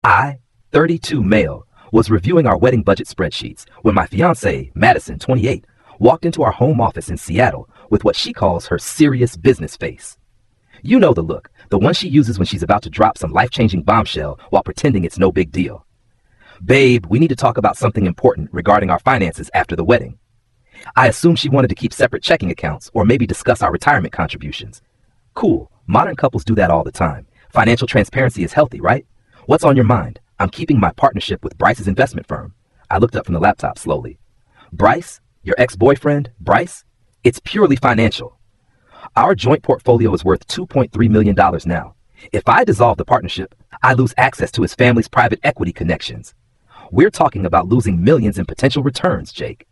I, 32 male, was reviewing our wedding budget spreadsheets when my fiancée, Madison, 28, walked into our home office in Seattle with what she calls her serious business face. You know the look, the one she uses when she's about to drop some life-changing bombshell while pretending it's no big deal. Babe, we need to talk about something important regarding our finances after the wedding. I assumed she wanted to keep separate checking accounts or maybe discuss our retirement contributions. Cool, modern couples do that all the time. Financial transparency is healthy, right? What's on your mind? I'm keeping my partnership with Bryce's investment firm. I looked up from the laptop slowly. Bryce? Your ex-boyfriend, Bryce? It's purely financial. Our joint portfolio is worth $2.3 million now. If I dissolve the partnership, I lose access to his family's private equity connections. We're talking about losing millions in potential returns, Jake.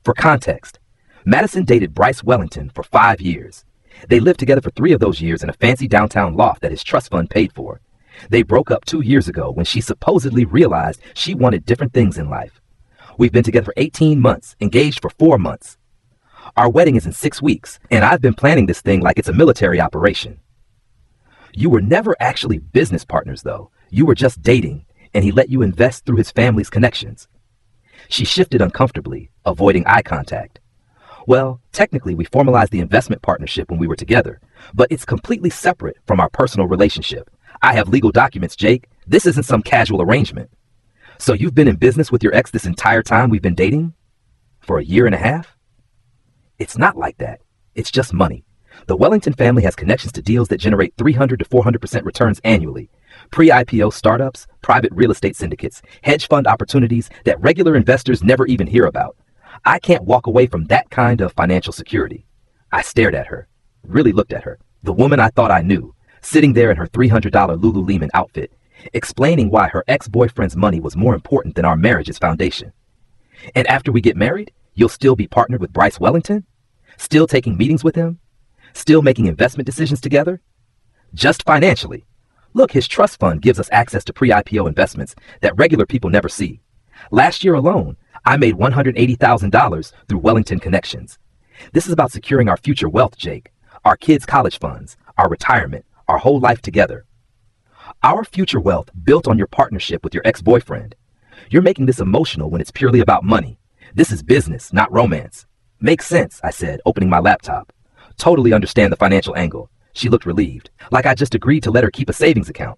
For context, Madison dated Bryce Wellington for 5 years. They lived together for 3 of those years in a fancy downtown loft that his trust fund paid for. They broke up 2 years ago when she supposedly realized she wanted different things in life. We've been together for 18 months, engaged for 4 months. Our wedding is in 6 weeks, and I've been planning this thing like it's a military operation. You were never actually business partners, though. You were just dating, and he let you invest through his family's connections. She shifted uncomfortably, avoiding eye contact. Well, technically, we formalized the investment partnership when we were together, but it's completely separate from our personal relationship. I have legal documents, Jake. This isn't some casual arrangement. So you've been in business with your ex this entire time we've been dating? For a year and a half? It's not like that. It's just money. The Wellington family has connections to deals that generate 300 to 400% returns annually. Pre-IPO startups, private real estate syndicates, hedge fund opportunities that regular investors never even hear about. I can't walk away from that kind of financial security. I stared at her, really looked at her, the woman I thought I knew, sitting there in her $300 Lululemon outfit, explaining why her ex-boyfriend's money was more important than our marriage's foundation. And after we get married, you'll still be partnered with Bryce Wellington? Still taking meetings with him? Still making investment decisions together? Just financially. Look, his trust fund gives us access to pre-IPO investments that regular people never see. Last year alone, I made $180,000 through Wellington connections. This is about securing our future wealth, Jake. Our kids' college funds, our retirement, our whole life together. Our future wealth built on your partnership with your ex-boyfriend. You're making this emotional when it's purely about money. This is business, not romance. Makes sense, I said, opening my laptop. Totally understand the financial angle. She looked relieved, like I just agreed to let her keep a savings account.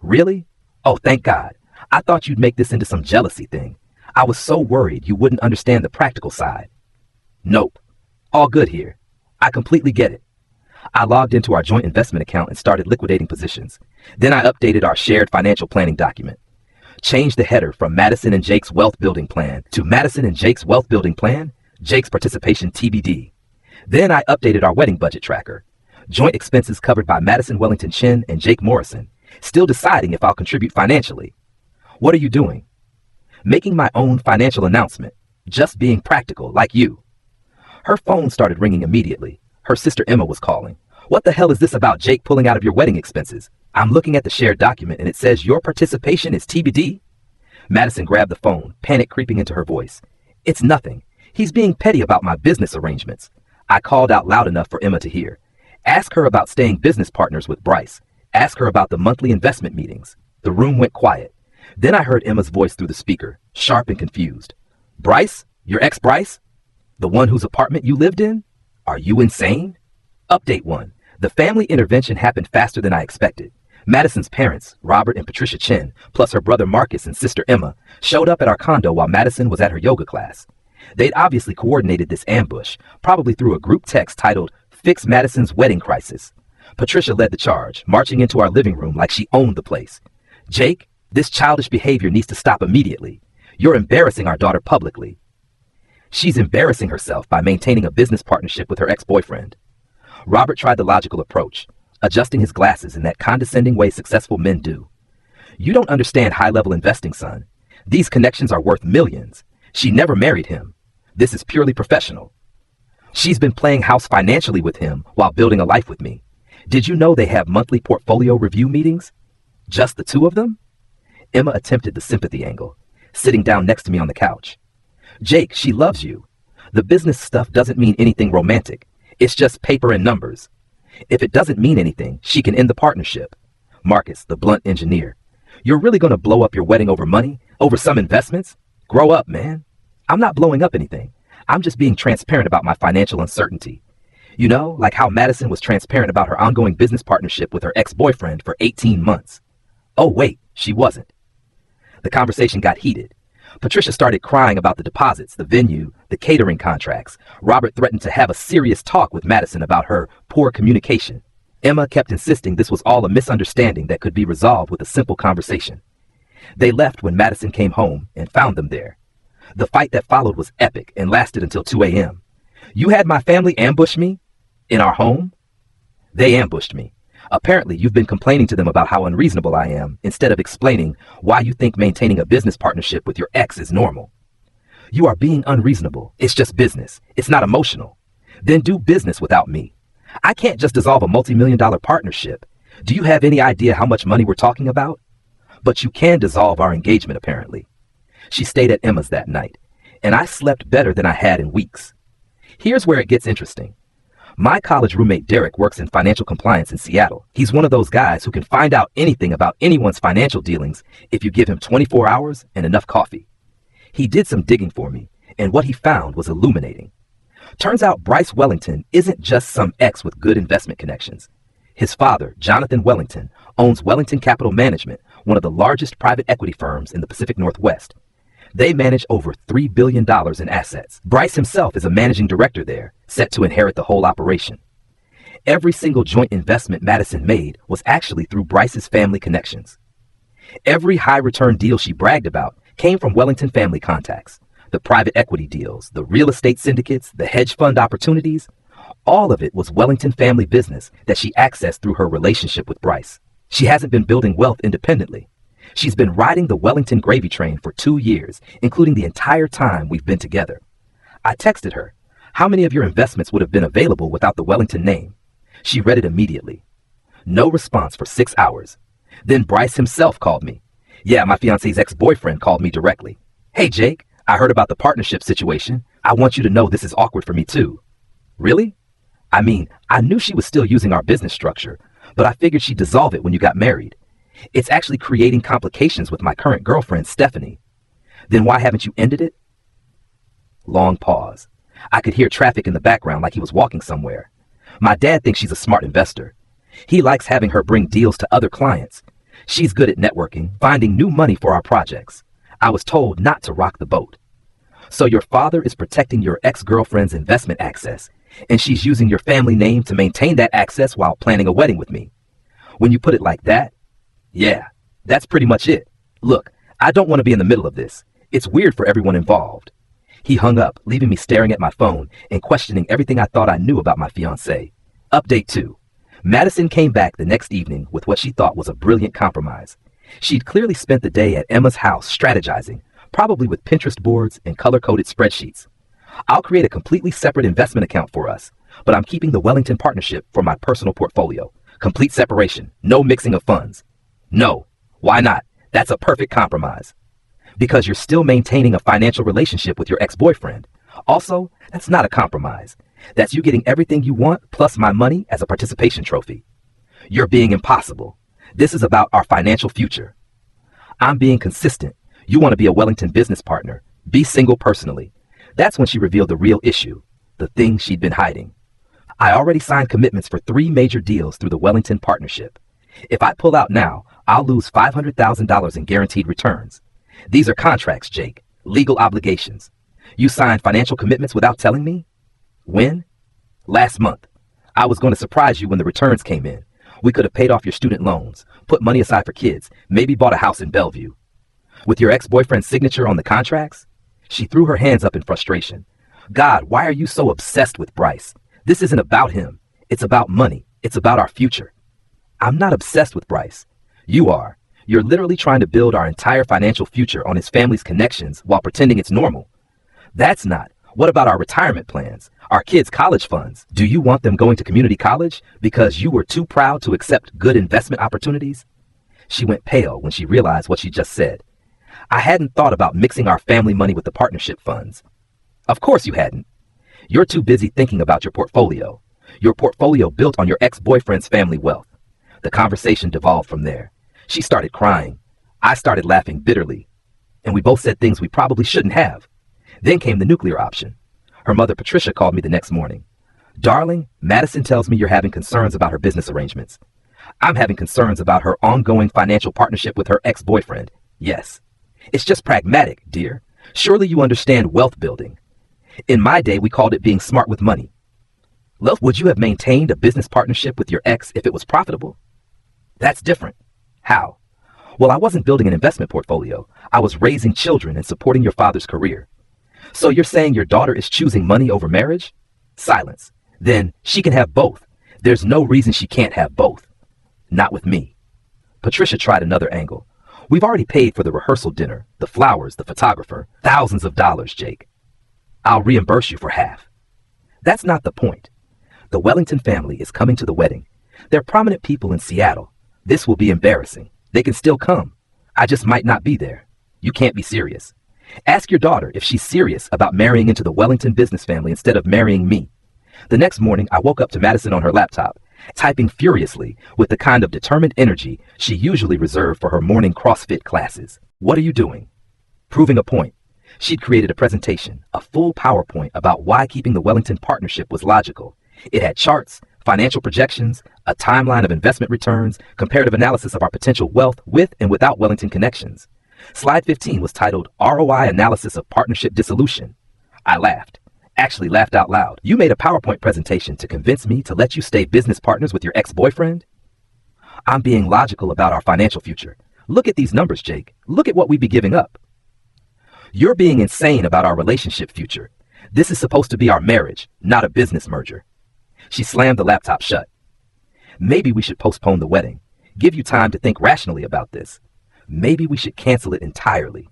Really? Oh, thank God. I thought you'd make this into some jealousy thing. I was so worried you wouldn't understand the practical side. Nope. All good here. I completely get it. I logged into our joint investment account and started liquidating positions. Then I updated our shared financial planning document. Changed the header from Madison and Jake's wealth building plan to Madison and Jake's wealth building plan, Jake's participation TBD. Then I updated our wedding budget tracker. Joint expenses covered by Madison Wellington Chin and Jake Morrison. Still deciding if I'll contribute financially. What are you doing? Making my own financial announcement. Just being practical, like you. Her phone started ringing immediately. Her sister Emma was calling. What the hell is this about Jake pulling out of your wedding expenses? I'm looking at the shared document and it says your participation is TBD. Madison grabbed the phone, panic creeping into her voice. It's nothing. He's being petty about my business arrangements. I called out loud enough for Emma to hear. Ask her about staying business partners with Bryce. Ask her about the monthly investment meetings. The room went quiet. Then I heard Emma's voice through the speaker, sharp and confused. Bryce? Your ex-Bryce? The one whose apartment you lived in? Are you insane? Update 1. The family intervention happened faster than I expected. Madison's parents, Robert and Patricia Chin, plus her brother Marcus and sister Emma, showed up at our condo while Madison was at her yoga class. They'd obviously coordinated this ambush, probably through a group text titled, Fix Madison's Wedding Crisis. Patricia led the charge, marching into our living room like she owned the place. Jake, this childish behavior needs to stop immediately. You're embarrassing our daughter publicly. She's embarrassing herself by maintaining a business partnership with her ex-boyfriend. Robert tried the logical approach, adjusting his glasses in that condescending way successful men do. You don't understand high-level investing, son. These connections are worth millions. She never married him. This is purely professional. She's been playing house financially with him while building a life with me. Did you know they have monthly portfolio review meetings? Just the two of them? Emma attempted the sympathy angle, sitting down next to me on the couch. Jake, she loves you. The business stuff doesn't mean anything romantic. It's just paper and numbers. If it doesn't mean anything, she can end the partnership. Marcus, the blunt engineer. You're really going to blow up your wedding over money, over some investments? Grow up, man. I'm not blowing up anything. I'm just being transparent about my financial uncertainty. You know, like how Madison was transparent about her ongoing business partnership with her ex-boyfriend for 18 months. Oh, wait, she wasn't. The conversation got heated. Patricia started crying about the deposits, the venue, the catering contracts. Robert threatened to have a serious talk with Madison about her poor communication. Emma kept insisting this was all a misunderstanding that could be resolved with a simple conversation. They left when Madison came home and found them there. The fight that followed was epic and lasted until 2 a.m. You had my family ambush me? In our home? They ambushed me. Apparently, you've been complaining to them about how unreasonable I am, instead of explaining why you think maintaining a business partnership with your ex is normal. You are being unreasonable. It's just business. It's not emotional. Then do business without me. I can't just dissolve a multi-million-dollar partnership. Do you have any idea how much money we're talking about? But you can dissolve our engagement, apparently. She stayed at Emma's that night, and I slept better than I had in weeks. Here's where it gets interesting. My college roommate Derek works in financial compliance in Seattle. He's one of those guys who can find out anything about anyone's financial dealings if you give him 24 hours and enough coffee. He did some digging for me, and what he found was illuminating. Turns out Bryce Wellington isn't just some ex with good investment connections. His father, Jonathan Wellington, owns Wellington Capital Management, one of the largest private equity firms in the Pacific Northwest. They manage over $3 billion in assets. Bryce himself is a managing director there, set to inherit the whole operation. Every single joint investment Madison made was actually through Bryce's family connections. Every high-return deal she bragged about came from Wellington family contacts. The private equity deals, the real estate syndicates, the hedge fund opportunities, all of it was Wellington family business that she accessed through her relationship with Bryce. She hasn't been building wealth independently. She's been riding the Wellington gravy train for 2 years, including the entire time we've been together. I texted her, how many of your investments would have been available without the Wellington name? She read it immediately. No response for 6 hours. Then Bryce himself called me. Yeah, my fiance's ex-boyfriend called me directly. Hey, Jake, I heard about the partnership situation. I want you to know this is awkward for me too. Really? I mean, I knew she was still using our business structure, but I figured she'd dissolve it when you got married. It's actually creating complications with my current girlfriend, Stephanie. Then why haven't you ended it? Long pause. I could hear traffic in the background like he was walking somewhere. My dad thinks she's a smart investor. He likes having her bring deals to other clients. She's good at networking, finding new money for our projects. I was told not to rock the boat. So your father is protecting your ex-girlfriend's investment access, and she's using your family name to maintain that access while planning a wedding with me. When you put it like that, yeah, that's pretty much it. Look, I don't want to be in the middle of this. It's weird for everyone involved. He hung up, leaving me staring at my phone and questioning everything I thought I knew about my fiancée. Update 2. Madison came back the next evening with what she thought was a brilliant compromise. She'd clearly spent the day at Emma's house strategizing, probably with Pinterest boards and color-coded spreadsheets. I'll create a completely separate investment account for us, but I'm keeping the Wellington partnership for my personal portfolio. Complete separation, no mixing of funds. No. Why not? That's a perfect compromise. Because you're still maintaining a financial relationship with your ex-boyfriend. Also, that's not a compromise. That's you getting everything you want plus my money as a participation trophy. You're being impossible. This is about our financial future. I'm being consistent. You want to be a Wellington business partner. Be single personally. That's when she revealed the real issue, the thing she'd been hiding. I already signed commitments for 3 major deals through the Wellington partnership. If I pull out now, I'll lose $500,000 in guaranteed returns. These are contracts, Jake. Legal obligations. You signed financial commitments without telling me? When? Last month. I was going to surprise you when the returns came in. We could have paid off your student loans, put money aside for kids, maybe bought a house in Bellevue. With your ex-boyfriend's signature on the contracts? She threw her hands up in frustration. God, why are you so obsessed with Bryce? This isn't about him. It's about money. It's about our future. I'm not obsessed with Bryce. You are. You're literally trying to build our entire financial future on his family's connections while pretending it's normal. That's not. What about our retirement plans? Our kids' college funds? Do you want them going to community college because you were too proud to accept good investment opportunities? She went pale when she realized what she just said. I hadn't thought about mixing our family money with the partnership funds. Of course you hadn't. You're too busy thinking about your portfolio. Your portfolio built on your ex-boyfriend's family wealth. The conversation devolved from there. She started crying. I started laughing bitterly, and we both said things we probably shouldn't have. Then came the nuclear option. Her mother, Patricia, called me the next morning. Darling, Madison tells me you're having concerns about her business arrangements. I'm having concerns about her ongoing financial partnership with her ex-boyfriend. Yes. It's just pragmatic, dear. Surely you understand wealth building. In my day, we called it being smart with money. Would you have maintained a business partnership with your ex if it was profitable? That's different. How? Well, I wasn't building an investment portfolio. I was raising children and supporting your father's career. So you're saying your daughter is choosing money over marriage? Silence. Then she can have both. There's no reason she can't have both. Not with me. Patricia tried another angle. We've already paid for the rehearsal dinner, the flowers, the photographer, thousands of dollars, Jake. I'll reimburse you for half. That's not the point. The Wellington family is coming to the wedding. They're prominent people in Seattle. This will be embarrassing. They can still come. I just might not be there. You can't be serious. Ask your daughter if she's serious about marrying into the Wellington business family instead of marrying me. The next morning, I woke up to Madison on her laptop, typing furiously with the kind of determined energy she usually reserved for her morning CrossFit classes. What are you doing? Proving a point. She'd created a presentation, a full PowerPoint about why keeping the Wellington partnership was logical. It had charts, financial projections, a timeline of investment returns, comparative analysis of our potential wealth with and without Wellington connections. Slide 15 was titled ROI Analysis of Partnership Dissolution. I laughed. Actually laughed out loud. You made a PowerPoint presentation to convince me to let you stay business partners with your ex-boyfriend? I'm being logical about our financial future. Look at these numbers, Jake. Look at what we'd be giving up. You're being insane about our relationship future. This is supposed to be our marriage, not a business merger. She slammed the laptop shut. Maybe we should postpone the wedding. Give you time to think rationally about this. Maybe we should cancel it entirely.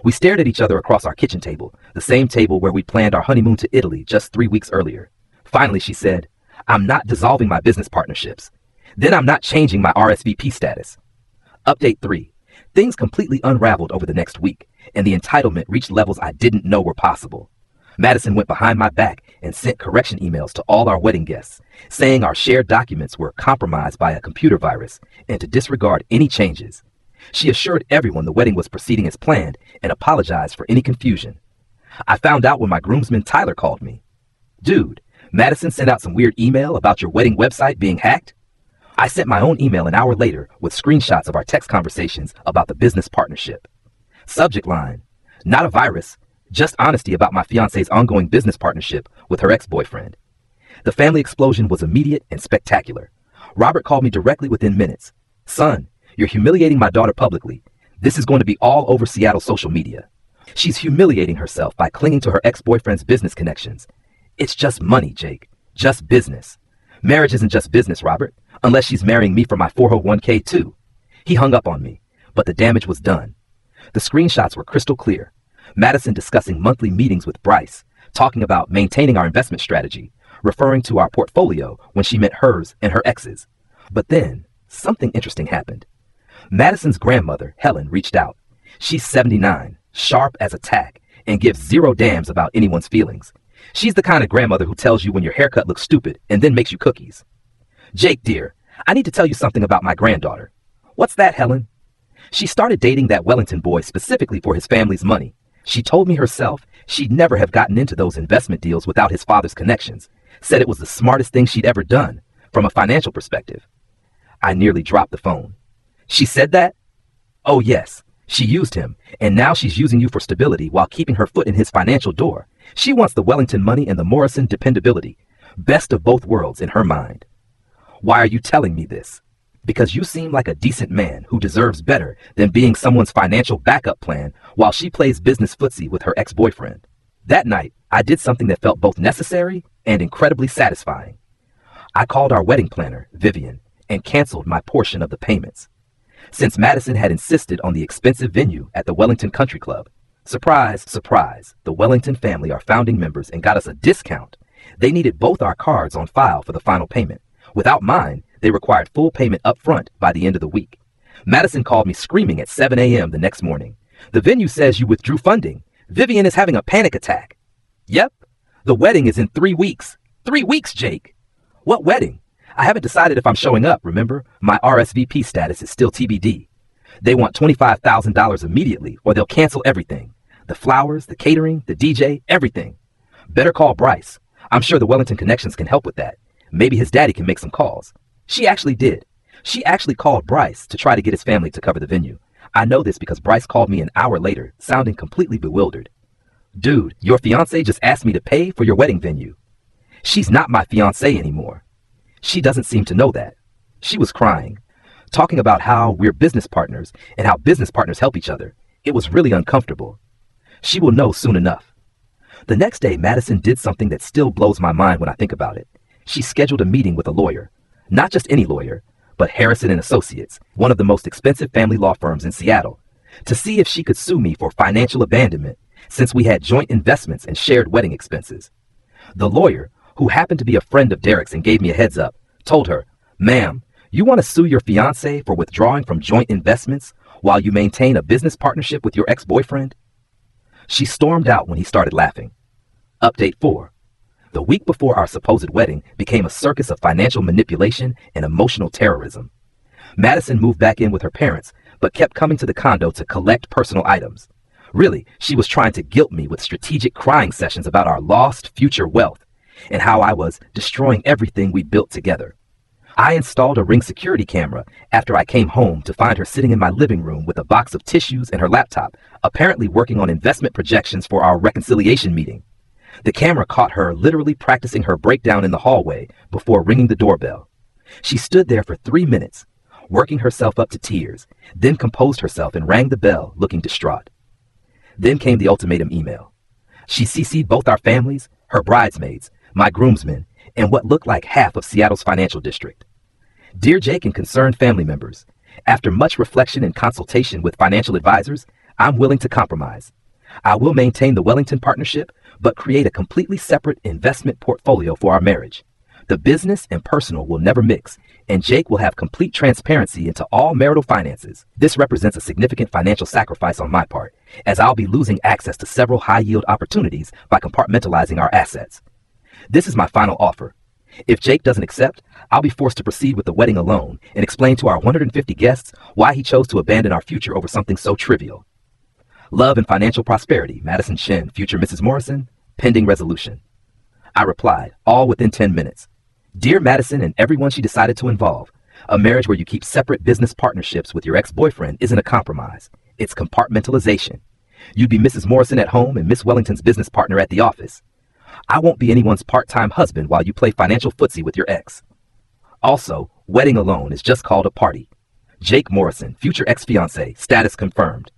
We stared at each other across our kitchen table, the same table where we planned our honeymoon to Italy just 3 weeks earlier. Finally, she said, I'm not dissolving my business partnerships. Then I'm not changing my RSVP status. Update 3. Things completely unraveled over the next week, and the entitlement reached levels I didn't know were possible. Madison went behind my back and sent correction emails to all our wedding guests, saying our shared documents were compromised by a computer virus and to disregard any changes. She assured everyone the wedding was proceeding as planned and apologized for any confusion. I found out when my groomsman Tyler called me. Dude, Madison sent out some weird email about your wedding website being hacked. I sent my own email an hour later with screenshots of our text conversations about the business partnership. Subject line, not a virus, just honesty about my fiance's ongoing business partnership with her ex-boyfriend. The family explosion was immediate and spectacular. Robert called me directly within minutes. Son, you're humiliating my daughter publicly. This is going to be all over Seattle social media. She's humiliating herself by clinging to her ex-boyfriend's business connections. It's just money, Jake. Just business. Marriage isn't just business, Robert, unless she's marrying me for my 401k too. He hung up on me, but the damage was done. The screenshots were crystal clear. Madison discussing monthly meetings with Bryce, talking about maintaining our investment strategy, referring to our portfolio when she meant hers and her ex's. But then, something interesting happened. Madison's grandmother, Helen, reached out. She's 79, sharp as a tack, and gives zero damns about anyone's feelings. She's the kind of grandmother who tells you when your haircut looks stupid and then makes you cookies. Jake, dear, I need to tell you something about my granddaughter. What's that, Helen? She started dating that Wellington boy specifically for his family's money. She told me herself she'd never have gotten into those investment deals without his father's connections. Said it was the smartest thing she'd ever done from a financial perspective. I nearly dropped the phone. She said that? Oh yes, she used him, and now she's using you for stability while keeping her foot in his financial door. She wants the Wellington money and the Morrison dependability. Best of both worlds in her mind. Why are you telling me this? Because you seem like a decent man who deserves better than being someone's financial backup plan while she plays business footsie with her ex-boyfriend. That night, I did something that felt both necessary and incredibly satisfying. I called our wedding planner, Vivian, and canceled my portion of the payments. Since Madison had insisted on the expensive venue at the Wellington Country Club, surprise, surprise, the Wellington family are founding members and got us a discount. They needed both our cards on file for the final payment. Without mine, they required full payment up front by the end of the week. Madison called me screaming at 7 a.m. the next morning. The venue says you withdrew funding. Vivian is having a panic attack. Yep, the wedding is in 3 weeks. 3 weeks, Jake. What wedding? I haven't decided if I'm showing up, remember? My RSVP status is still TBD. They want $25,000 immediately or they'll cancel everything. The flowers, the catering, the DJ, everything. Better call Bryce. I'm sure the Wellington connections can help with that. Maybe his daddy can make some calls. She actually did. She actually called Bryce to try to get his family to cover the venue. I know this because Bryce called me an hour later, sounding completely bewildered. Dude, your fiancée just asked me to pay for your wedding venue. She's not my fiancée anymore. She doesn't seem to know that. She was crying, talking about how we're business partners and how business partners help each other. It was really uncomfortable. She will know soon enough. The next day, Madison did something that still blows my mind when I think about it. She scheduled a meeting with a lawyer. Not just any lawyer, but Harrison and Associates, one of the most expensive family law firms in Seattle, to see if she could sue me for financial abandonment since we had joint investments and shared wedding expenses. The lawyer, who happened to be a friend of Derek's and gave me a heads up, told her, "Ma'am, you want to sue your fiancé for withdrawing from joint investments while you maintain a business partnership with your ex-boyfriend?" She stormed out when he started laughing. Update 4. The week before our supposed wedding became a circus of financial manipulation and emotional terrorism. Madison moved back in with her parents, but kept coming to the condo to collect personal items. Really, she was trying to guilt me with strategic crying sessions about our lost future wealth and how I was destroying everything we built together. I installed a Ring security camera after I came home to find her sitting in my living room with a box of tissues and her laptop, apparently working on investment projections for our reconciliation meeting. The camera caught her literally practicing her breakdown in the hallway before ringing the doorbell. She stood there for 3 minutes, working herself up to tears, then composed herself and rang the bell, looking distraught. Then came the ultimatum email. She CC'd both our families, her bridesmaids, my groomsmen, and what looked like half of Seattle's financial district. Dear Jake and concerned family members, after much reflection and consultation with financial advisors, I'm willing to compromise. I will maintain the Wellington partnership, but create a completely separate investment portfolio for our marriage. The business and personal will never mix, and Jake will have complete transparency into all marital finances. This represents a significant financial sacrifice on my part, as I'll be losing access to several high-yield opportunities by compartmentalizing our assets. This is my final offer. If Jake doesn't accept, I'll be forced to proceed with the wedding alone and explain to our 150 guests why he chose to abandon our future over something so trivial. Love and financial prosperity, Madison Chen, future Mrs. Morrison, pending resolution. I replied, all within 10 minutes. Dear Madison and everyone she decided to involve, a marriage where you keep separate business partnerships with your ex-boyfriend isn't a compromise. It's compartmentalization. You'd be Mrs. Morrison at home and Miss Wellington's business partner at the office. I won't be anyone's part-time husband while you play financial footsie with your ex. Also, wedding alone is just called a party. Jake Morrison, future ex-fiancé, status confirmed.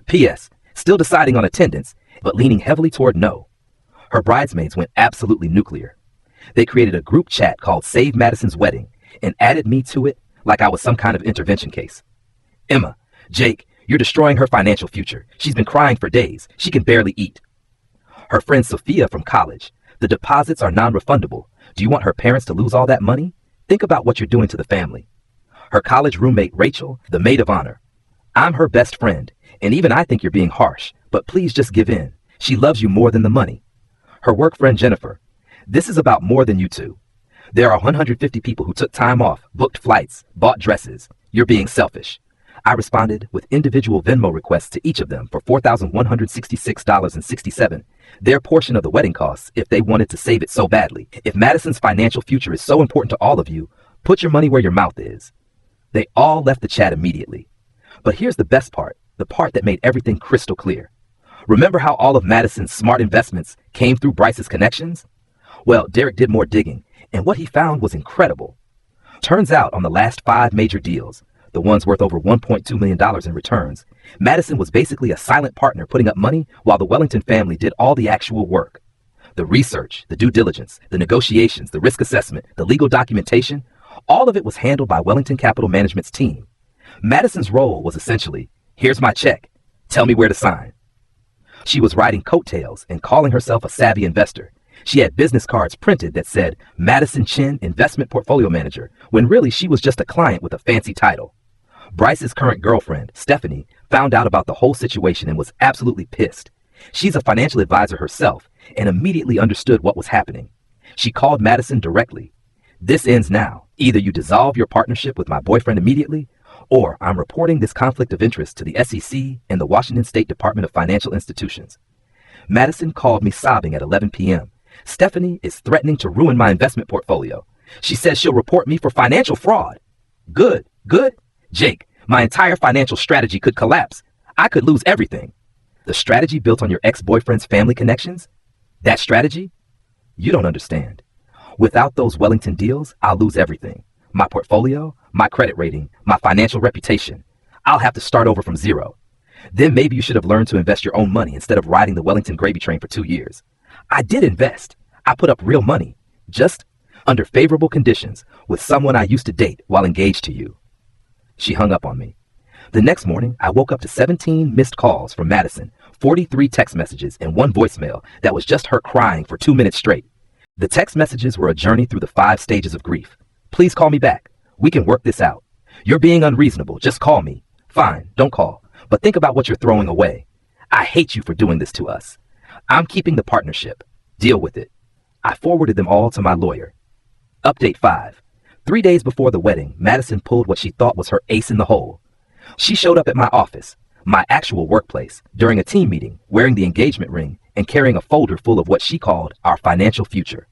P.S. Still deciding on attendance, but leaning heavily toward no. Her bridesmaids went absolutely nuclear. They created a group chat called Save Madison's Wedding and added me to it like I was some kind of intervention case. Emma, Jake, you're destroying her financial future. She's been crying for days. She can barely eat. Her friend Sophia from college. The deposits are non-refundable. Do you want her parents to lose all that money? Think about what you're doing to the family. Her college roommate Rachel, the maid of honor. I'm her best friend, and even I think you're being harsh, but please just give in. She loves you more than the money. Her work friend Jennifer. This is about more than you two. There are 150 people who took time off, booked flights, bought dresses. You're being selfish. I responded with individual Venmo requests to each of them for $4,166.67, their portion of the wedding costs if they wanted to save it so badly. If Madison's financial future is so important to all of you, put your money where your mouth is. They all left the chat immediately. But here's the best part, the part that made everything crystal clear. Remember how all of Madison's smart investments came through Bryce's connections? Well, Derek did more digging, and what he found was incredible. Turns out on the last 5 major deals, the ones worth over $1.2 million in returns, Madison was basically a silent partner putting up money while the Wellington family did all the actual work. The research, the due diligence, the negotiations, the risk assessment, the legal documentation, all of it was handled by Wellington Capital Management's team. Madison's role was essentially, here's my check, tell me where to sign. She was riding coattails and calling herself a savvy investor. She had business cards printed that said Madison Chen, Investment Portfolio Manager, when really she was just a client with a fancy title. Bryce's current girlfriend, Stephanie, found out about the whole situation and was absolutely pissed. She's a financial advisor herself and immediately understood what was happening. She called Madison directly. This ends now. Either you dissolve your partnership with my boyfriend immediately, or I'm reporting this conflict of interest to the SEC and the Washington State Department of Financial Institutions. Madison called me sobbing at 11 p.m. Stephanie is threatening to ruin my investment portfolio. She says she'll report me for financial fraud. Good. Jake, my entire financial strategy could collapse. I could lose everything. The strategy built on your ex-boyfriend's family connections? That strategy? You don't understand. Without those Wellington deals, I'll lose everything. My portfolio, my credit rating, my financial reputation. I'll have to start over from zero. Then maybe you should have learned to invest your own money instead of riding the Wellington gravy train for 2 years. I did invest. I put up real money, just under favorable conditions with someone I used to date while engaged to you. She hung up on me. The next morning, I woke up to 17 missed calls from Madison, 43 text messages, and 1 voicemail that was just her crying for 2 minutes straight. The text messages were a journey through the 5 stages of grief. Please call me back. We can work this out. You're being unreasonable. Just call me. Fine, don't call. But think about what you're throwing away. I hate you for doing this to us. I'm keeping the partnership. Deal with it. I forwarded them all to my lawyer. Update 5. 3 days before the wedding, Madison pulled what she thought was her ace in the hole. She showed up at my office, my actual workplace, during a team meeting, wearing the engagement ring and carrying a folder full of what she called our financial future.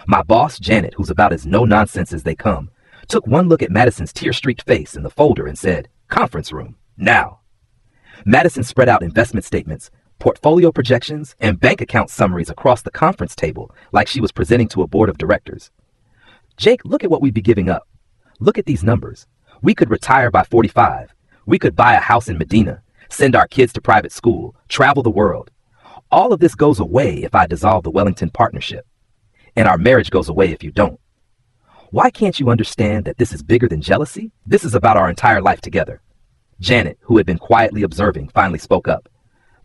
My boss, Janet, who's about as no-nonsense as they come, took one look at Madison's tear-streaked face in the folder and said, "Conference room, now." Madison spread out investment statements, portfolio projections, and bank account summaries across the conference table like she was presenting to a board of directors. Jake, look at what we'd be giving up. Look at these numbers. We could retire by 45. We could buy a house in Medina, send our kids to private school, travel the world. All of this goes away if I dissolve the Wellington partnership. And our marriage goes away if you don't. Why can't you understand that this is bigger than jealousy? This is about our entire life together. Janet, who had been quietly observing, finally spoke up.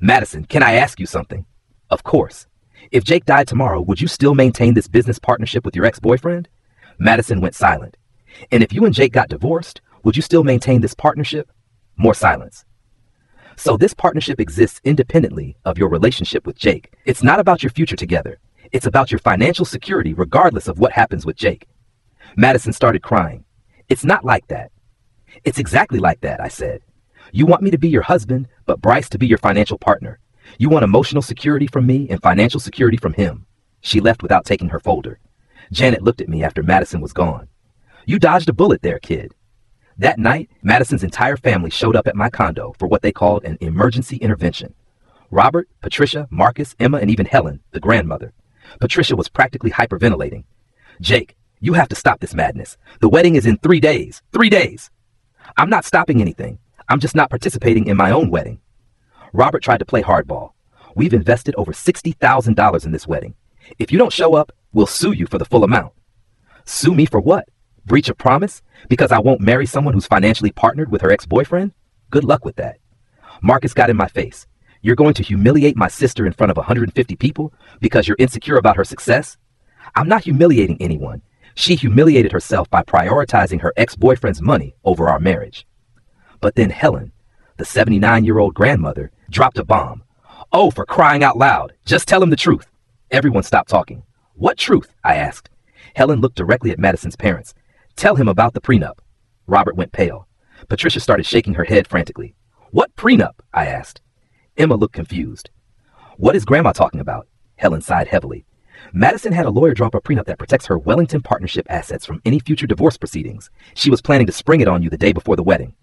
"Madison, can I ask you something?" "Of course. If Jake died tomorrow, would you still maintain this business partnership with your ex-boyfriend?" Madison went silent. "And if you and Jake got divorced, would you still maintain this partnership?" More silence. "So this partnership exists independently of your relationship with Jake. It's not about your future together. It's about your financial security regardless of what happens with Jake." Madison started crying. "It's not like that." "It's exactly like that," I said. "You want me to be your husband, but Bryce to be your financial partner. You want emotional security from me and financial security from him." She left without taking her folder. Janet looked at me after Madison was gone. "You dodged a bullet there, kid." That night, Madison's entire family showed up at my condo for what they called an emergency intervention. Robert, Patricia, Marcus, Emma, and even Helen, the grandmother. Patricia was practically hyperventilating. "Jake, you have to stop this madness. The wedding is in 3 days. 3 days. "I'm not stopping anything. I'm just not participating in my own wedding." Robert tried to play hardball. "We've invested over $60,000 in this wedding. If you don't show up, we'll sue you for the full amount." "Sue me for what? Breach of promise? Because I won't marry someone who's financially partnered with her ex-boyfriend? Good luck with that." Marcus got in my face. "You're going to humiliate my sister in front of 150 people because you're insecure about her success?" "I'm not humiliating anyone. She humiliated herself by prioritizing her ex-boyfriend's money over our marriage." But then Helen, the 79-year-old grandmother, dropped a bomb. "Oh, for crying out loud, just tell him the truth." Everyone stopped talking. "What truth?" I asked. Helen looked directly at Madison's parents. "Tell him about the prenup." Robert went pale. Patricia started shaking her head frantically. "What prenup?" I asked. Emma looked confused. "What is Grandma talking about?" Helen sighed heavily. "Madison had a lawyer draw up a prenup that protects her Wellington partnership assets from any future divorce proceedings. She was planning to spring it on you the day before the wedding."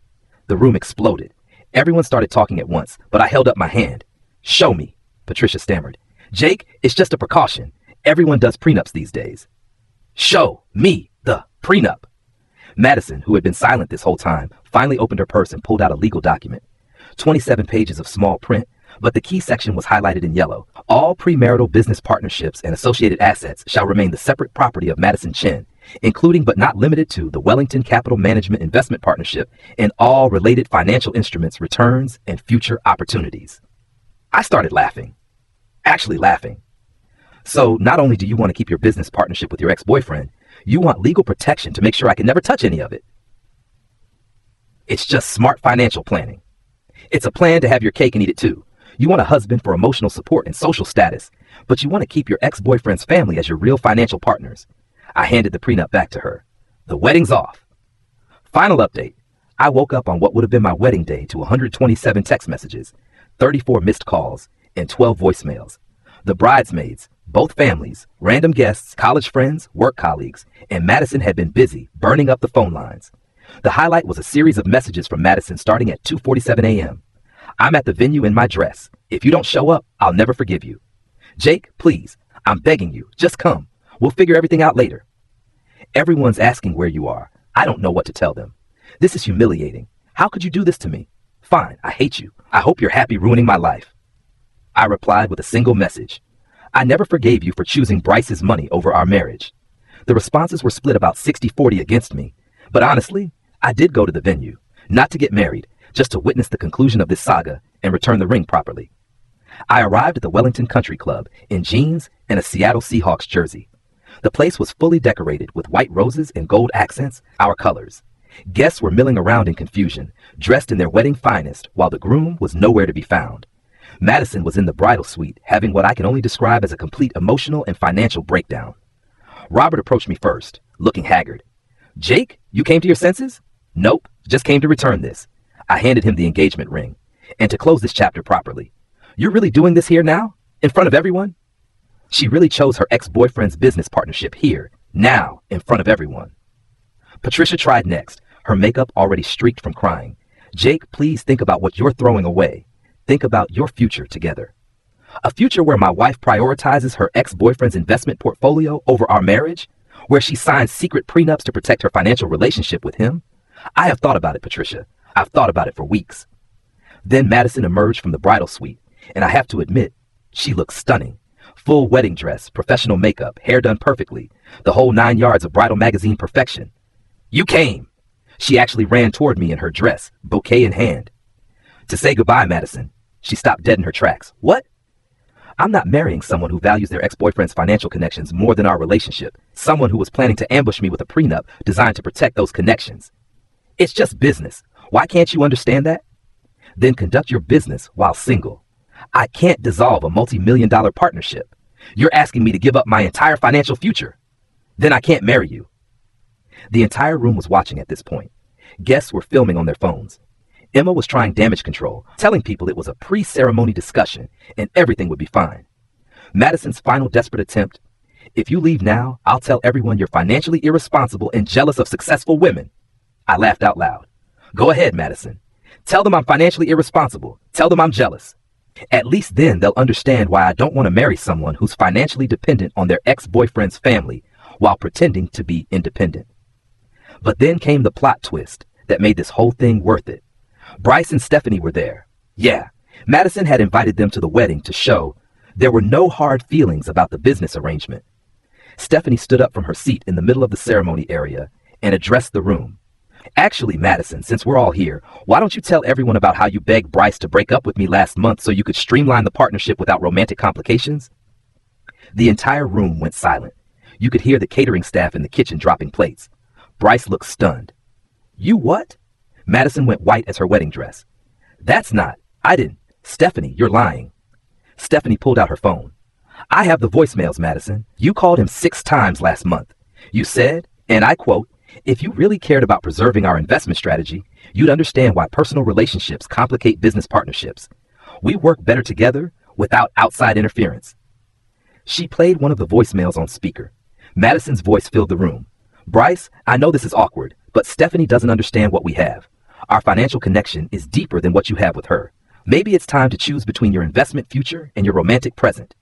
The room exploded. Everyone started talking at once, but I held up my hand. "Show me," Patricia stammered. "Jake, it's just a precaution. Everyone does prenups these days." "Show me the prenup." Madison, who had been silent this whole time, finally opened her purse and pulled out a legal document. 27 pages of small print, but the key section was highlighted in yellow. "All premarital business partnerships and associated assets shall remain the separate property of Madison Chen, including but not limited to the Wellington Capital Management Investment Partnership and all related financial instruments, returns, and future opportunities." I started laughing. Actually laughing. "So not only do you want to keep your business partnership with your ex-boyfriend, you want legal protection to make sure I can never touch any of it." It's just smart financial planning. It's a plan to have your cake and eat it too. You want a husband for emotional support and social status, but you want to keep your ex-boyfriend's family as your real financial partners. I handed the prenup back to her. "The wedding's off." Final update. I woke up on what would have been my wedding day to 127 text messages, 34 missed calls, and 12 voicemails. The bridesmaids, both families, random guests, college friends, work colleagues, and Madison had been busy burning up the phone lines. The highlight was a series of messages from Madison starting at 2:47 a.m. I'm at the venue in my dress. If you don't show up, I'll never forgive you. Jake, please, I'm begging you, just come. We'll figure everything out later. Everyone's asking where you are. I don't know what to tell them. This is humiliating. How could you do this to me? Fine, I hate you. I hope you're happy ruining my life. I replied with a single message. I never forgave you for choosing Bryce's money over our marriage. The responses were split about 60-40 against me. But honestly, I did go to the venue, not to get married, just to witness the conclusion of this saga and return the ring properly. I arrived at the Wellington Country Club in jeans and a Seattle Seahawks jersey. The place was fully decorated with white roses and gold accents, our colors. Guests were milling around in confusion, dressed in their wedding finest, while the groom was nowhere to be found. Madison was in the bridal suite, having what I can only describe as a complete emotional and financial breakdown. Robert approached me first, looking haggard. Jake, you came to your senses? Nope, just came to return this. I handed him the engagement ring. And to close this chapter properly, you're really doing this here now? In front of everyone? She really chose her ex-boyfriend's business partnership here, now, in front of everyone. Patricia tried next, her makeup already streaked from crying. Jake, please think about what you're throwing away. Think about your future together. A future where my wife prioritizes her ex-boyfriend's investment portfolio over our marriage? Where she signs secret prenups to protect her financial relationship with him? I have thought about it, Patricia. I've thought about it for weeks. Then Madison emerged from the bridal suite, and I have to admit, she looked stunning. Full wedding dress, professional makeup, hair done perfectly, the whole 9 yards of bridal magazine perfection. You came! She actually ran toward me in her dress, bouquet in hand. To say goodbye, Madison. She stopped dead in her tracks. What? I'm not marrying someone who values their ex-boyfriend's financial connections more than our relationship. Someone who was planning to ambush me with a prenup designed to protect those connections. It's just business. Why can't you understand that? Then conduct your business while single. I can't dissolve a multi-million-dollar partnership. You're asking me to give up my entire financial future. Then I can't marry you. The entire room was watching at this point. Guests were filming on their phones. Emma was trying damage control, telling people it was a pre-ceremony discussion and everything would be fine. Madison's final desperate attempt. If you leave now, I'll tell everyone you're financially irresponsible and jealous of successful women. I laughed out loud. Go ahead, Madison. Tell them I'm financially irresponsible. Tell them I'm jealous. At least then they'll understand why I don't want to marry someone who's financially dependent on their ex-boyfriend's family while pretending to be independent. But then came the plot twist that made this whole thing worth it. Bryce and Stephanie were there. Yeah, Madison had invited them to the wedding to show there were no hard feelings about the business arrangement. Stephanie stood up from her seat in the middle of the ceremony area and addressed the room. Actually, Madison, since we're all here, why don't you tell everyone about how you begged Bryce to break up with me last month so you could streamline the partnership without romantic complications? The entire room went silent. You could hear the catering staff in the kitchen dropping plates. Bryce looked stunned. You what? Madison went white as her wedding dress. That's not. I didn't. Stephanie, you're lying. Stephanie pulled out her phone. I have the voicemails, Madison. You called him 6 times last month. You said, and I quote, if you really cared about preserving our investment strategy, you'd understand why personal relationships complicate business partnerships. We work better together without outside interference. She played one of the voicemails on speaker. Madison's voice filled the room. Bryce, I know this is awkward, but Stephanie doesn't understand what we have. Our financial connection is deeper than what you have with her. Maybe it's time to choose between your investment future and your romantic present.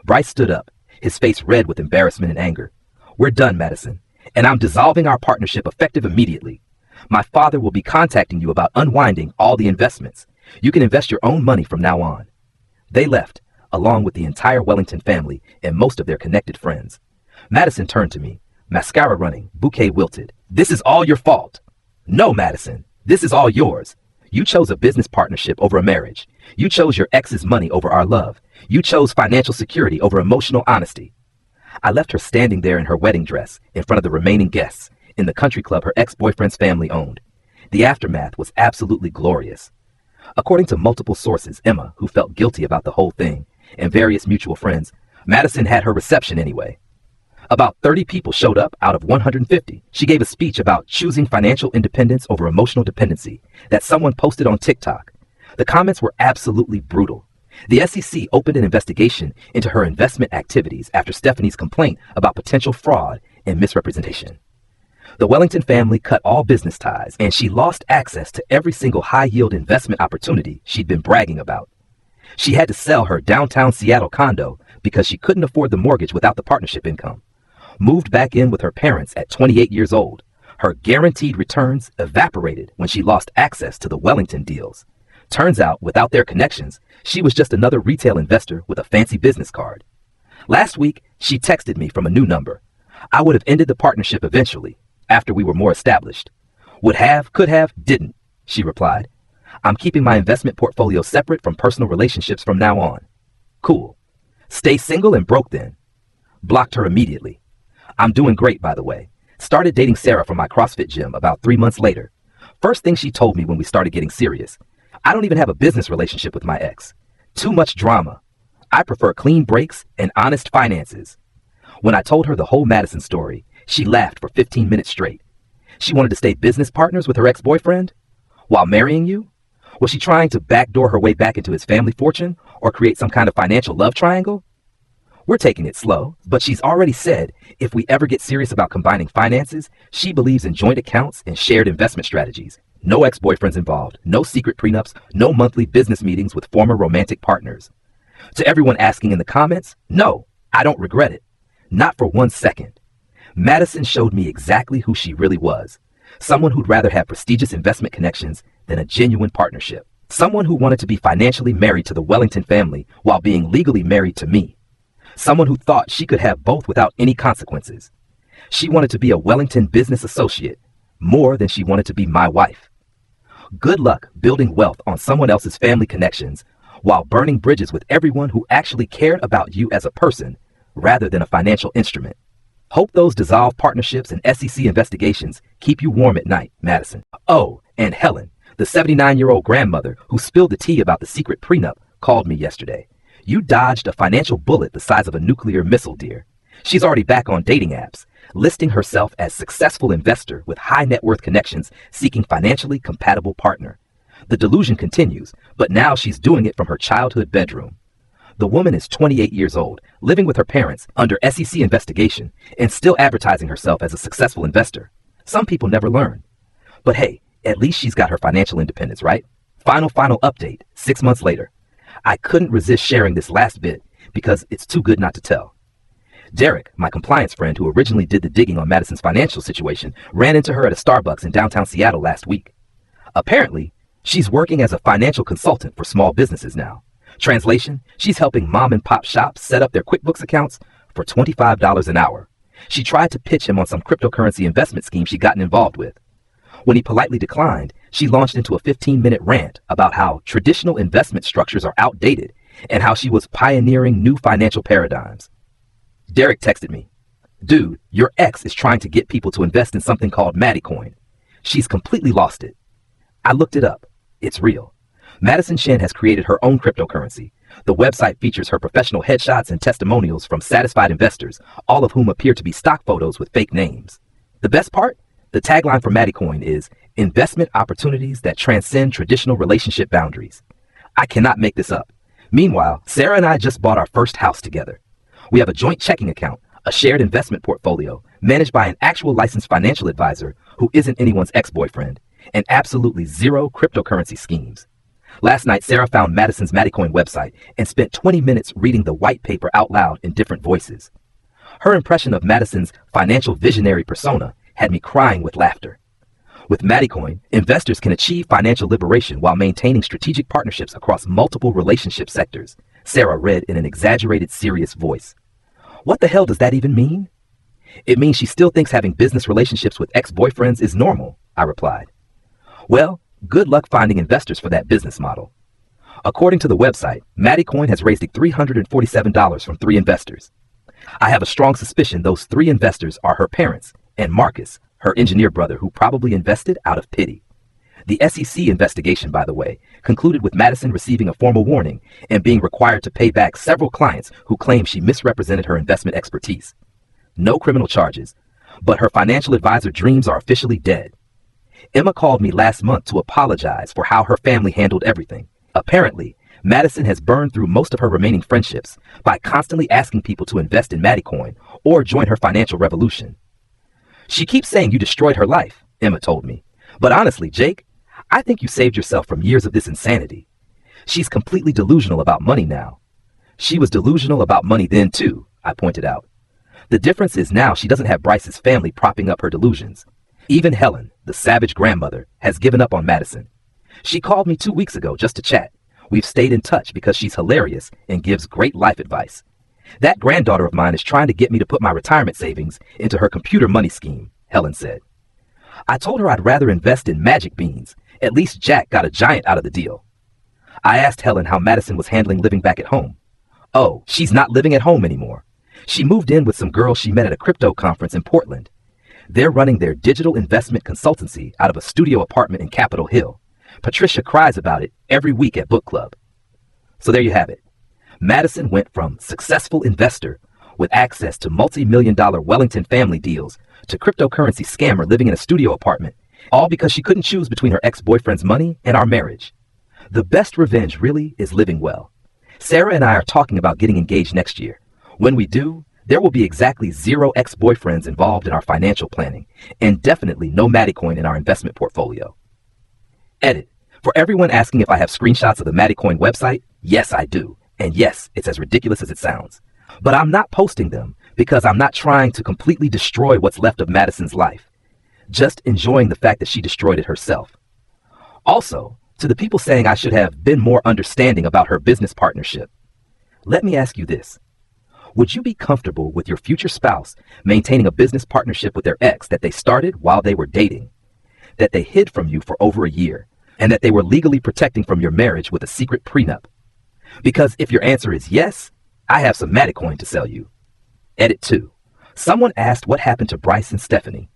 Bryce stood up, his face red with embarrassment and anger. We're done, Madison, and I'm dissolving our partnership effective immediately. My father will be contacting you about unwinding all the investments. You can invest your own money from now on. They left, along with the entire Wellington family and most of their connected friends. Madison turned to me, mascara running, bouquet wilted. This is all your fault. No, Madison, this is all yours. You chose a business partnership over a marriage. You chose your ex's money over our love. You chose financial security over emotional honesty. I left her standing there in her wedding dress in front of the remaining guests in the country club her ex-boyfriend's family owned. The aftermath was absolutely glorious. According to multiple sources, Emma, who felt guilty about the whole thing, and various mutual friends, Madison had her reception anyway. About 30 people showed up out of 150. She gave a speech about choosing financial independence over emotional dependency that someone posted on TikTok. The comments were absolutely brutal. The SEC opened an investigation into her investment activities after Stephanie's complaint about potential fraud and misrepresentation. The Wellington family cut all business ties, and she lost access to every single high-yield investment opportunity she'd been bragging about. She had to sell her downtown Seattle condo because she couldn't afford the mortgage without the partnership income. Moved back in with her parents at 28 years old. Her guaranteed returns evaporated when she lost access to the Wellington deals. Turns out, without their connections, she was just another retail investor with a fancy business card. Last week, she texted me from a new number. I would have ended the partnership eventually, after we were more established. Would have, could have, didn't, she replied. I'm keeping my investment portfolio separate from personal relationships from now on. Cool. Stay single and broke then. Blocked her immediately. I'm doing great, by the way. Started dating Sarah from my CrossFit gym about 3 months later. First thing she told me when we started getting serious. I don't even have a business relationship with my ex. Too much drama. I prefer clean breaks and honest finances. When I told her the whole Madison story, she laughed for 15 minutes straight. She wanted to stay business partners with her ex-boyfriend? While marrying you? Was she trying to backdoor her way back into his family fortune or create some kind of financial love triangle? We're taking it slow, but she's already said if we ever get serious about combining finances, she believes in joint accounts and shared investment strategies. No ex-boyfriends involved, no secret prenups, no monthly business meetings with former romantic partners. To everyone asking in the comments, no, I don't regret it. Not for 1 second. Madison showed me exactly who she really was. Someone who'd rather have prestigious investment connections than a genuine partnership. Someone who wanted to be financially married to the Wellington family while being legally married to me. Someone who thought she could have both without any consequences. She wanted to be a Wellington business associate more than she wanted to be my wife. Good luck building wealth on someone else's family connections while burning bridges with everyone who actually cared about you as a person rather than a financial instrument. Hope those dissolved partnerships and SEC investigations keep you warm at night, Madison. Oh, and Helen, the 79-year-old grandmother who spilled the tea about the secret prenup, called me yesterday. You dodged a financial bullet the size of a nuclear missile, dear. She's already back on dating apps, listing herself as successful investor with high net worth connections seeking financially compatible partner. The delusion continues, but now she's doing it from her childhood bedroom. The woman is 28 years old, living with her parents under SEC investigation, and still advertising herself as a successful investor. Some people never learn. But hey, at least she's got her financial independence, right? Final update, 6 months later. I couldn't resist sharing this last bit because it's too good not to tell. Derek, my compliance friend who originally did the digging on Madison's financial situation, ran into her at a Starbucks in downtown Seattle last week. Apparently, she's working as a financial consultant for small businesses now. Translation, she's helping mom and pop shops set up their QuickBooks accounts for $25 an hour. She tried to pitch him on some cryptocurrency investment scheme she'd gotten involved with. When he politely declined, she launched into a 15-minute rant about how traditional investment structures are outdated and how she was pioneering new financial paradigms. Derek texted me, "Dude, your ex is trying to get people to invest in something called Coin. She's completely lost it." I looked it up. It's real. Madison Shen has created her own cryptocurrency. The website features her professional headshots and testimonials from satisfied investors, all of whom appear to be stock photos with fake names. The best part? The tagline for Coin is investment opportunities that transcend traditional relationship boundaries. I cannot make this up. Meanwhile, Sarah and I just bought our first house together. We have a joint checking account, a shared investment portfolio managed by an actual licensed financial advisor who isn't anyone's ex-boyfriend, and absolutely zero cryptocurrency schemes. Last night, Sarah found Madison's Coin website and spent 20 minutes reading the white paper out loud in different voices. Her impression of Madison's financial visionary persona had me crying with laughter. With Coin, investors can achieve financial liberation while maintaining strategic partnerships across multiple relationship sectors, Sarah read in an exaggerated, serious voice. What the hell does that even mean? It means she still thinks having business relationships with ex-boyfriends is normal, I replied. Well, good luck finding investors for that business model. According to the website, Coin has raised $347 from 3 investors. I have a strong suspicion those 3 investors are her parents and Marcus, her engineer brother, who probably invested out of pity. The SEC investigation, by the way, concluded with Madison receiving a formal warning and being required to pay back several clients who claimed she misrepresented her investment expertise. no criminal charges, but her financial advisor dreams are officially dead. Emma called me last month to apologize for how her family handled everything. Apparently, Madison has burned through most of her remaining friendships by constantly asking people to invest in Mattycoin or join her financial revolution. She keeps saying you destroyed her life, Emma told me. But honestly, Jake, I think you saved yourself from years of this insanity. She's completely delusional about money now. She was delusional about money then too, I pointed out. The difference is now she doesn't have Bryce's family propping up her delusions. Even Helen, the savage grandmother, has given up on Madison. She called me 2 weeks ago just to chat. We've stayed in touch because she's hilarious and gives great life advice. That granddaughter of mine is trying to get me to put my retirement savings into her computer money scheme, Helen said. I told her I'd rather invest in magic beans. At least Jack got a giant out of the deal. I asked Helen how Madison was handling living back at home. Oh, she's not living at home anymore. She moved in with some girls she met at a crypto conference in Portland. They're running their digital investment consultancy out of a studio apartment in Capitol Hill. Patricia cries about it every week at book club. So there you have it. Madison went from successful investor with access to multi-million-dollar Wellington family deals to cryptocurrency scammer living in a studio apartment, all because she couldn't choose between her ex-boyfriend's money and our marriage. The best revenge really is living well. Sarah and I are talking about getting engaged next year. When we do, there will be exactly 0 ex-boyfriends involved in our financial planning, and definitely no Mattycoin in our investment portfolio. Edit. For everyone asking if I have screenshots of the Mattycoin website, yes I do. And yes, it's as ridiculous as it sounds. But I'm not posting them because I'm not trying to completely destroy what's left of Madison's life. Just enjoying the fact that she destroyed it herself. Also, to the people saying I should have been more understanding about her business partnership, let me ask you this. Would you be comfortable with your future spouse maintaining a business partnership with their ex that they started while they were dating, that they hid from you for over a year, and that they were legally protecting from your marriage with a secret prenup? Because if your answer is yes, I have some Mattycoin to sell you. Edit 2. Someone asked what happened to Bryce and Stephanie.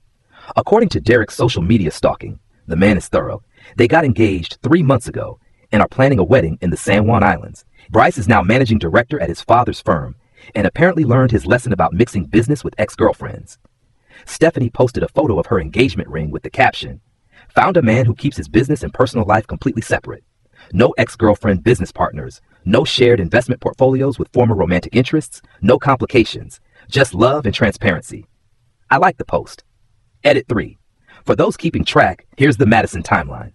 According to Derek's social media stalking, the man is thorough, they got engaged 3 months ago and are planning a wedding in the San Juan Islands. Bryce is now managing director at his father's firm and apparently learned his lesson about mixing business with ex-girlfriends. Stephanie posted a photo of her engagement ring with the caption, "Found a man who keeps his business and personal life completely separate. No ex-girlfriend business partners, no shared investment portfolios with former romantic interests, no complications, just love and transparency." I like the post. Edit 3. For those keeping track, here's the Madison timeline.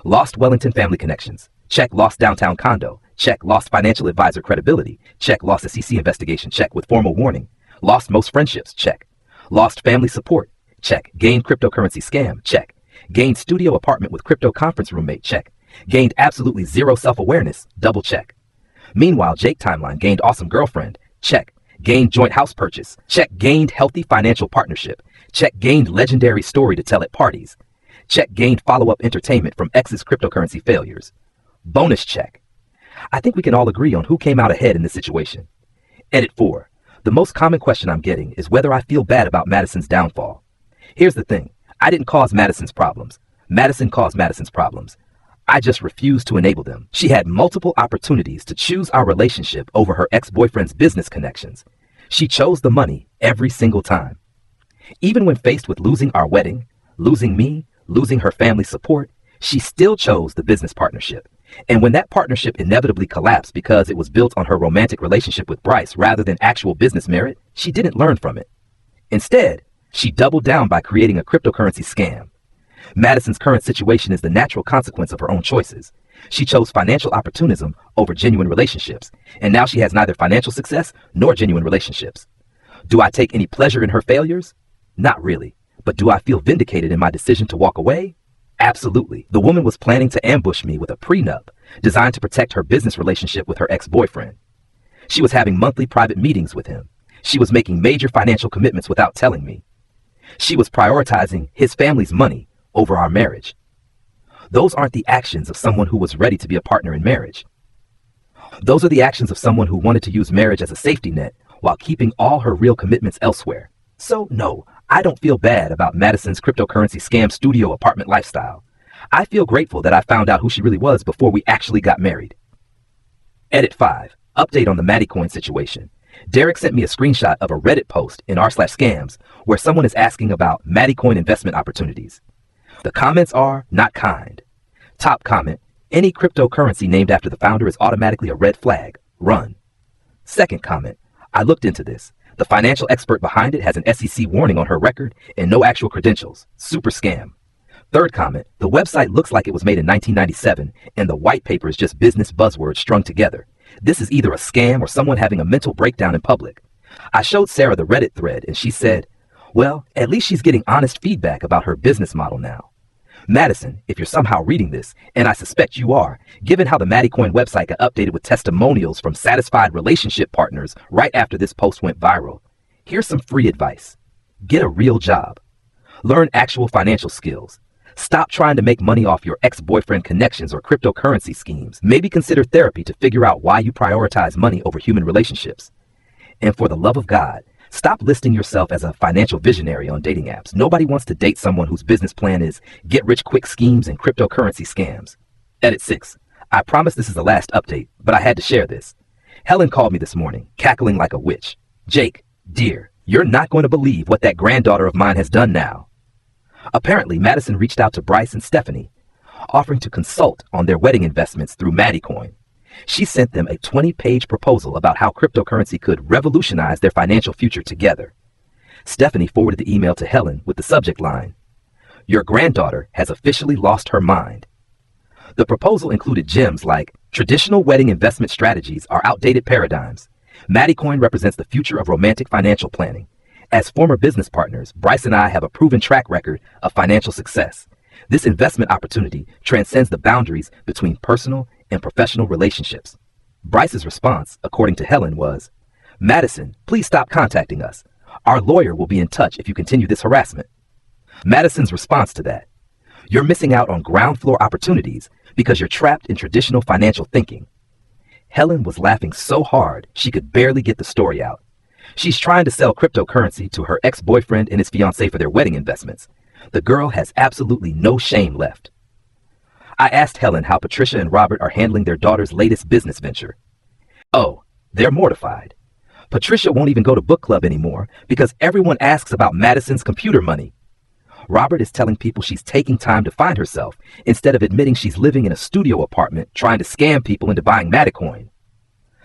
Lost Wellington family connections. Check lost downtown condo. Check lost financial advisor credibility. Check lost SEC investigation. Check with formal warning. Lost most friendships. Check. Lost family support. Check. Gained cryptocurrency scam. Check. Gained studio apartment with crypto conference roommate. Check. Gained absolutely zero self-awareness. Double check. Meanwhile, Jake timeline. Gained awesome girlfriend. Check. Gained joint house purchase. Check. Gained healthy financial partnership. Check. Gained legendary story to tell at parties. Check. Gained follow-up entertainment from ex's cryptocurrency failures. Bonus check. I think we can all agree on who came out ahead in this situation. Edit 4. The most common question I'm getting is whether I feel bad about Madison's downfall. Here's the thing. I didn't cause Madison's problems. Madison caused Madison's problems. I just refused to enable them. She had multiple opportunities to choose our relationship over her ex-boyfriend's business connections. She chose the money every single time. Even when faced with losing our wedding, losing me, losing her family support, she still chose the business partnership. And when that partnership inevitably collapsed because it was built on her romantic relationship with Bryce rather than actual business merit, she didn't learn from it. Instead, she doubled down by creating a cryptocurrency scam. Madison's current situation is the natural consequence of her own choices. She chose financial opportunism over genuine relationships, and now she has neither financial success nor genuine relationships. Do I take any pleasure in her failures? Not really. But do I feel vindicated in my decision to walk away? Absolutely. The woman was planning to ambush me with a prenup designed to protect her business relationship with her ex-boyfriend. She was having monthly private meetings with him. She was making major financial commitments without telling me. She was prioritizing his family's money over our marriage. Those aren't the actions of someone who was ready to be a partner in marriage. Those are the actions of someone who wanted to use marriage as a safety net while keeping all her real commitments elsewhere. So no, I don't feel bad about Madison's cryptocurrency scam studio apartment lifestyle. I feel grateful that I found out who she really was before we actually got married. Edit 5. Update on the Mattycoin situation. Derek sent me a screenshot of a Reddit post in r/scams where someone is asking about Mattycoin investment opportunities. The comments are not kind. Top comment, any cryptocurrency named after the founder is automatically a red flag. Run. Second comment, I looked into this. The financial expert behind it has an SEC warning on her record and no actual credentials. Super scam. Third comment, the website looks like it was made in 1997 and the white paper is just business buzzwords strung together. This is either a scam or someone having a mental breakdown in public. I showed Sarah the Reddit thread and she said, well, at least she's getting honest feedback about her business model now. Madison, if you're somehow reading this, and I suspect you are, given how the Mattycoin website got updated with testimonials from satisfied relationship partners right after this post went viral, here's some free advice. Get a real job. Learn actual financial skills. Stop trying to make money off your ex-boyfriend connections or cryptocurrency schemes. Maybe consider therapy to figure out why you prioritize money over human relationships. And for the love of God, stop listing yourself as a financial visionary on dating apps. Nobody wants to date someone whose business plan is get-rich-quick schemes and cryptocurrency scams. Edit 6. I promise this is the last update, but I had to share this. Helen called me this morning, cackling like a witch. Jake, dear, you're not going to believe what that granddaughter of mine has done now. Apparently, Madison reached out to Bryce and Stephanie, offering to consult on their wedding investments through Mattycoin. She sent them a 20-page proposal about how cryptocurrency could revolutionize their financial future together. Stephanie forwarded the email to Helen with the subject line, "Your granddaughter has officially lost her mind." The proposal included gems like, traditional wedding investment strategies are outdated paradigms. Mattycoin represents the future of romantic financial planning. As former business partners, Bryce and I have a proven track record of financial success. This investment opportunity transcends the boundaries between personal and professional relationships. Bryce's response, according to Helen, was, "Madison, please stop contacting us. Our lawyer will be in touch if you continue this harassment." Madison's response to that, "You're missing out on ground floor opportunities because you're trapped in traditional financial thinking." Helen was laughing so hard she could barely get the story out. She's trying to sell cryptocurrency to her ex-boyfriend and his fiancée for their wedding investments. The girl has absolutely no shame left. I asked Helen how Patricia and Robert are handling their daughter's latest business venture. Oh, they're mortified. Patricia won't even go to book club anymore because everyone asks about Madison's computer money. Robert is telling people she's taking time to find herself instead of admitting she's living in a studio apartment trying to scam people into buying Mattycoin.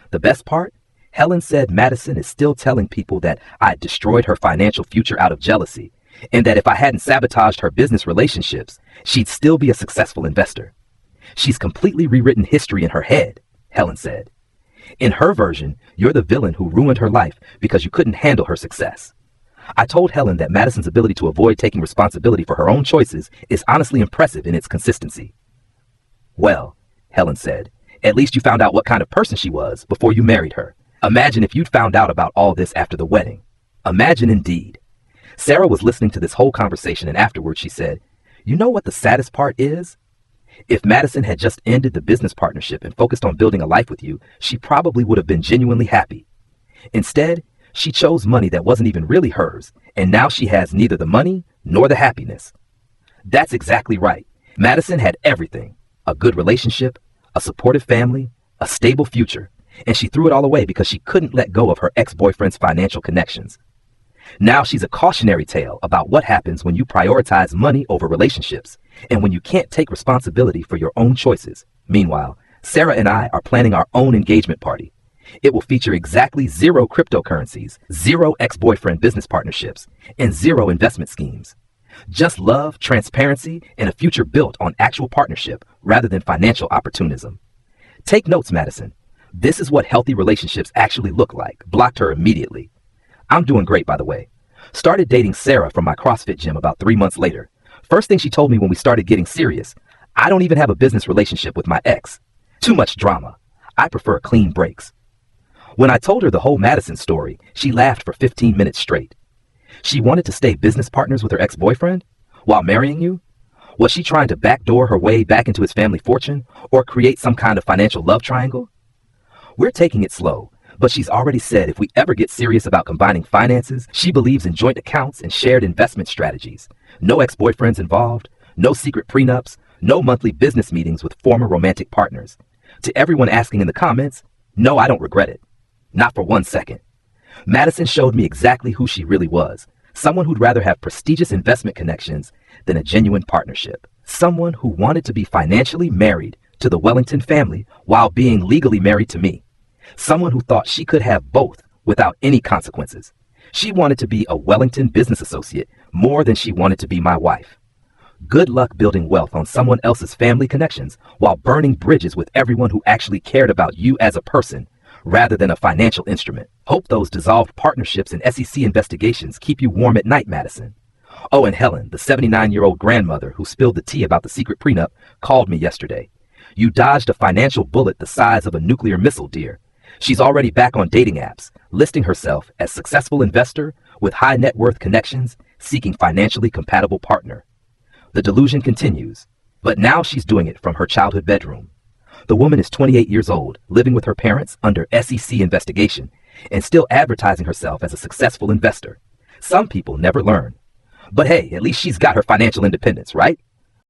The best part? Helen said Madison is still telling people that I destroyed her financial future out of jealousy, and that if I hadn't sabotaged her business relationships, she'd still be a successful investor. She's completely rewritten history in her head, Helen said. In her version, you're the villain who ruined her life because you couldn't handle her success. I told Helen that Madison's ability to avoid taking responsibility for her own choices is honestly impressive in its consistency. Well, Helen said, at least you found out what kind of person she was before you married her. Imagine if you'd found out about all this after the wedding. Imagine indeed. Sarah was listening to this whole conversation and afterwards she said, "You know what the saddest part is? If Madison had just ended the business partnership and focused on building a life with you, she probably would have been genuinely happy. Instead, she chose money that wasn't even really hers, and now she has neither the money nor the happiness." That's exactly right. Madison had everything: a good relationship, a supportive family, a stable future, and she threw it all away because she couldn't let go of her ex-boyfriend's financial connections. Now she's a cautionary tale about what happens when you prioritize money over relationships and when you can't take responsibility for your own choices. Meanwhile, Sarah and I are planning our own engagement party. It will feature exactly 0 cryptocurrencies, 0 ex-boyfriend business partnerships, and 0 investment schemes. Just love, transparency, and a future built on actual partnership rather than financial opportunism. Take notes, Madison. This is what healthy relationships actually look like. Blocked her immediately. I'm doing great, by the way. Started dating Sarah from my CrossFit gym about 3 months later. First thing she told me when we started getting serious, I don't even have a business relationship with my ex. Too much drama. I prefer clean breaks. When I told her the whole Madison story, she laughed for 15 minutes straight. She wanted to stay business partners with her ex-boyfriend while marrying you? Was she trying to backdoor her way back into his family fortune or create some kind of financial love triangle? We're taking it slow, but she's already said if we ever get serious about combining finances, she believes in joint accounts and shared investment strategies. No ex-boyfriends involved, no secret prenups, no monthly business meetings with former romantic partners. To everyone asking in the comments, no, I don't regret it. Not for 1 second. Madison showed me exactly who she really was. Someone who'd rather have prestigious investment connections than a genuine partnership. Someone who wanted to be financially married to the Wellington family while being legally married to me. Someone who thought she could have both without any consequences. She wanted to be a Wellington business associate more than she wanted to be my wife. Good luck building wealth on someone else's family connections while burning bridges with everyone who actually cared about you as a person rather than a financial instrument. Hope those dissolved partnerships and SEC investigations keep you warm at night, Madison. Oh, and Helen, the 79-year-old grandmother who spilled the tea about the secret prenup, called me yesterday. You dodged a financial bullet the size of a nuclear missile, dear. She's already back on dating apps, listing herself as successful investor with high net worth connections, seeking financially compatible partner. The delusion continues, but now she's doing it from her childhood bedroom. The woman is 28 years old, living with her parents under SEC investigation, and still advertising herself as a successful investor. Some people never learn. But hey, at least she's got her financial independence, right?